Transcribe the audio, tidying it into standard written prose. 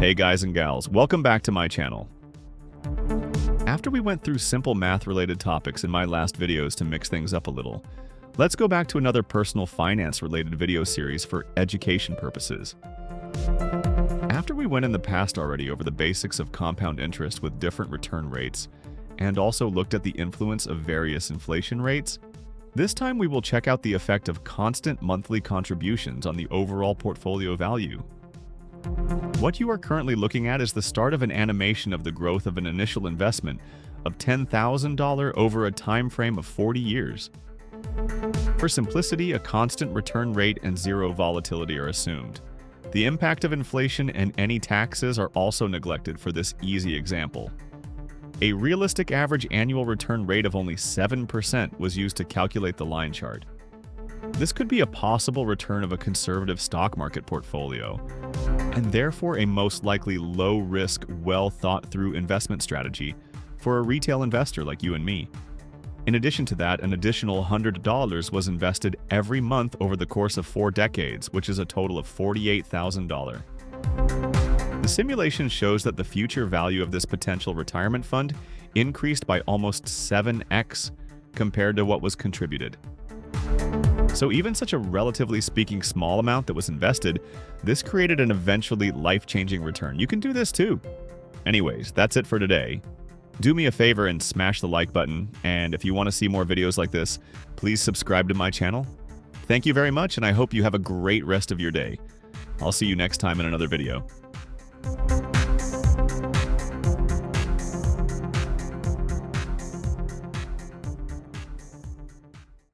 Hey guys and gals, welcome back to my channel. After we went through simple math-related topics in my last videos to mix things up a little, let's go back to another personal finance-related video series for education purposes. After we went in the past already over the basics of compound interest with different return rates, and also looked at the influence of various inflation rates, this time we will check out the effect of constant monthly contributions on the overall portfolio value. What you are currently looking at is the start of an animation of the growth of an initial investment of $10,000 over a time frame of 40 years. For simplicity, a constant return rate and zero volatility are assumed. The impact of inflation and any taxes are also neglected for this easy example. A realistic average annual return rate of only 7% was used to calculate the line chart. This could be a possible return of a conservative stock market portfolio, and therefore a most likely low-risk, well-thought-through investment strategy for a retail investor like you and me. In addition to that, an additional $100 was invested every month over the course of 4 decades, which is a total of $48,000. The simulation shows that the future value of this potential retirement fund increased by almost 7x compared to what was contributed. So even such a relatively speaking small amount that was invested, this created an eventually life-changing return. You can do this too. Anyways, that's it for today. Do me a favor and smash the like button, and if you want to see more videos like this, please subscribe to my channel. Thank you very much, and I hope you have a great rest of your day. I'll see you next time in another video.